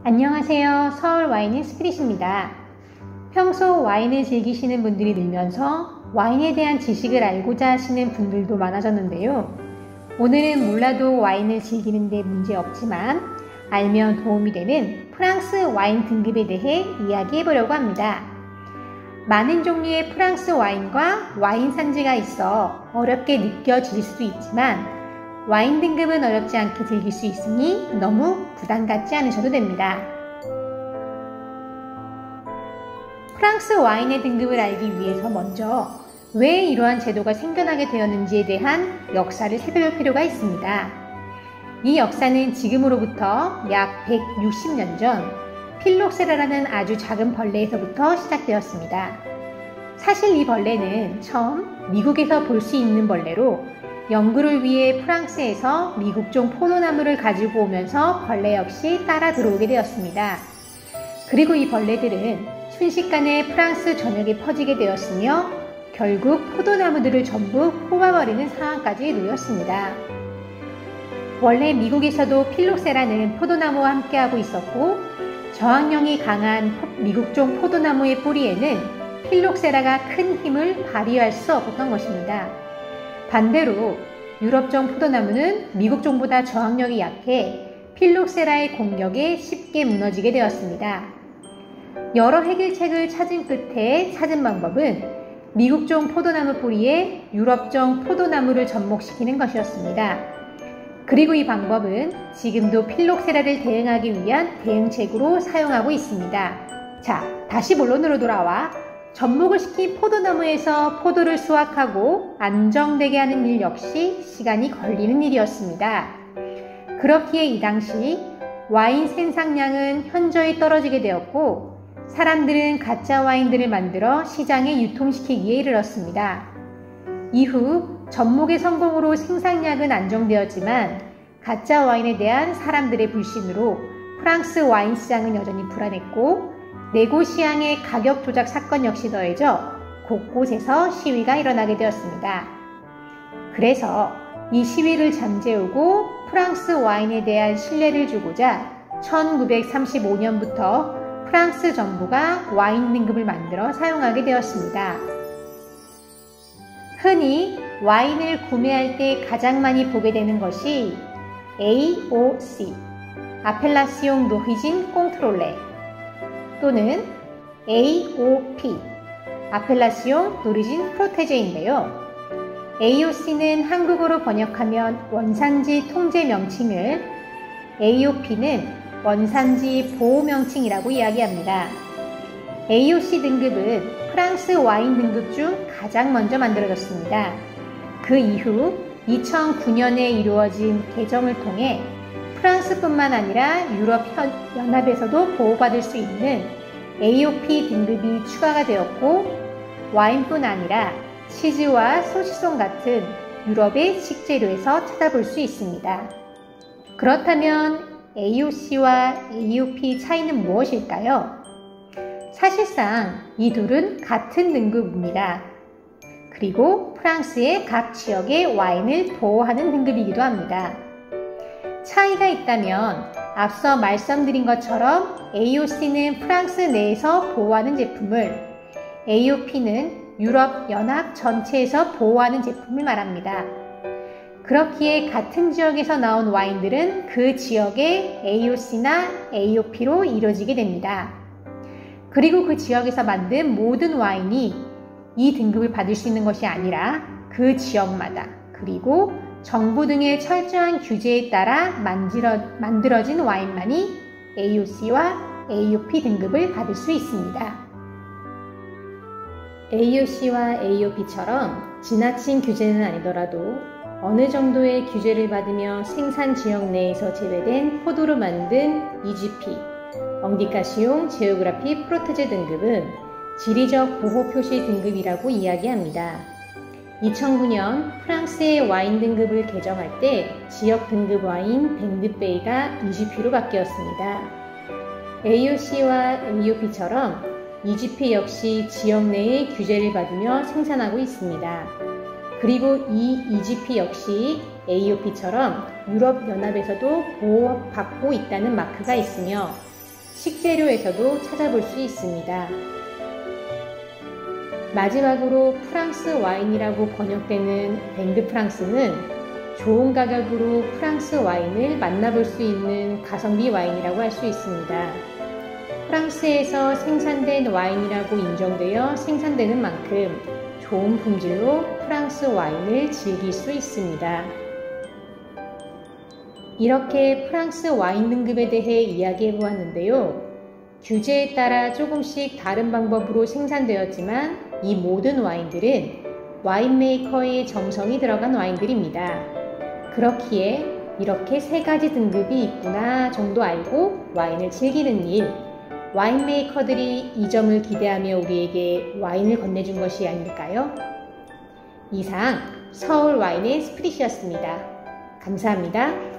안녕하세요. 서울 와인인 스피릿입니다. 평소 와인을 즐기시는 분들이 늘면서 와인에 대한 지식을 알고자 하시는 분들도 많아졌는데요. 오늘은 몰라도 와인을 즐기는 데 문제 없지만 알면 도움이 되는 프랑스 와인 등급에 대해 이야기해 보려고 합니다. 많은 종류의 프랑스 와인과 와인 산지가 있어 어렵게 느껴질 수도 있지만 와인 등급은 어렵지 않게 즐길 수 있으니 너무 부담 갖지 않으셔도 됩니다. 프랑스 와인의 등급을 알기 위해서 먼저 왜 이러한 제도가 생겨나게 되었는지에 대한 역사를 살펴볼 필요가 있습니다. 이 역사는 지금으로부터 약 160년 전 필록세라라는 아주 작은 벌레에서부터 시작되었습니다. 사실 이 벌레는 처음 미국에서 볼 수 있는 벌레로 연구를 위해 프랑스에서 미국종 포도나무를 가지고 오면서 벌레 역시 따라 들어오게 되었습니다. 그리고 이 벌레들은 순식간에 프랑스 전역에 퍼지게 되었으며 결국 포도나무들을 전부 뽑아버리는 상황까지 놓였습니다. 원래 미국에서도 필록세라는 포도나무와 함께하고 있었고 저항력이 강한 미국종 포도나무의 뿌리에는 필록세라가 큰 힘을 발휘할 수 없었던 것입니다. 반대로 유럽종 포도나무는 미국종보다 저항력이 약해 필록세라의 공격에 쉽게 무너지게 되었습니다. 여러 해결책을 찾은 끝에 찾은 방법은 미국종 포도나무 뿌리에 유럽종 포도나무를 접목시키는 것이었습니다. 그리고 이 방법은 지금도 필록세라를 대응하기 위한 대응책으로 사용하고 있습니다. 자, 다시 본론으로 돌아와 접목을 시킨 포도나무에서 포도를 수확하고 안정되게 하는 일 역시 시간이 걸리는 일이었습니다. 그렇기에 이 당시 와인 생산량은 현저히 떨어지게 되었고 사람들은 가짜 와인들을 만들어 시장에 유통시키기에 이르렀습니다. 이후 접목의 성공으로 생산량은 안정되었지만 가짜 와인에 대한 사람들의 불신으로 프랑스 와인 시장은 여전히 불안했고 네고시앙의 가격 조작 사건 역시 더해져 곳곳에서 시위가 일어나게 되었습니다. 그래서 이 시위를 잠재우고 프랑스 와인에 대한 신뢰를 주고자 1935년부터 프랑스 정부가 와인 등급을 만들어 사용하게 되었습니다. 흔히 와인을 구매할 때 가장 많이 보게 되는 것이 AOC, 아펠라시옹 노히진 꽁트롤레 또는 AOP, 아펠라시옹 노리진 프로테제인데요. AOC는 한국어로 번역하면 원산지 통제 명칭을, AOP는 원산지 보호 명칭이라고 이야기합니다. AOC 등급은 프랑스 와인 등급 중 가장 먼저 만들어졌습니다. 그 이후 2009년에 이루어진 개정을 통해 프랑스뿐만 아니라 유럽 연합에서도 보호받을 수 있는 AOP 등급이 추가가 되었고 와인뿐 아니라 치즈와 소시송 같은 유럽의 식재료에서 찾아볼 수 있습니다. 그렇다면 AOC와 AOP 차이는 무엇일까요? 사실상 이 둘은 같은 등급입니다. 그리고 프랑스의 각 지역의 와인을 보호하는 등급이기도 합니다. 차이가 있다면 앞서 말씀드린 것처럼 AOC는 프랑스 내에서 보호하는 제품을, AOP는 유럽 연합 전체에서 보호하는 제품을 말합니다. 그렇기에 같은 지역에서 나온 와인들은 그 지역의 AOC나 AOP로 이루어지게 됩니다. 그리고 그 지역에서 만든 모든 와인이 이 등급을 받을 수 있는 것이 아니라 그 지역마다 그리고 정부 등의 철저한 규제에 따라 만들어진 와인만이 AOC와 AOP 등급을 받을 수 있습니다. AOC와 AOP처럼 지나친 규제는 아니더라도 어느 정도의 규제를 받으며 생산 지역 내에서 재배된 포도로 만든 EGP, 엉디카시옹 제오그라피 프로테제 등급은 지리적 보호 표시 등급이라고 이야기합니다. 2009년 프랑스의 와인 등급을 개정할 때 지역 등급 와인 밴드베이가 EGP로 바뀌었습니다. AOC와 AOP처럼 EGP 역시 지역 내의 규제를 받으며 생산하고 있습니다. 그리고 이 EGP 역시 AOP처럼 유럽연합에서도 보호받고 있다는 마크가 있으며 식재료에서도 찾아볼 수 있습니다. 마지막으로 프랑스 와인이라고 번역되는 뱅드 프랑스는 좋은 가격으로 프랑스 와인을 만나볼 수 있는 가성비 와인이라고 할 수 있습니다. 프랑스에서 생산된 와인이라고 인정되어 생산되는 만큼 좋은 품질로 프랑스 와인을 즐길 수 있습니다. 이렇게 프랑스 와인 등급에 대해 이야기해 보았는데요. 규제에 따라 조금씩 다른 방법으로 생산되었지만 이 모든 와인들은 와인 메이커의 정성이 들어간 와인들입니다. 그렇기에 이렇게 3가지 등급이 있구나 정도 알고 와인을 즐기는 일, 와인 메이커들이 이 점을 기대하며 우리에게 와인을 건네준 것이 아닐까요? 이상 서울 와인의 스프릿이었습니다. 감사합니다.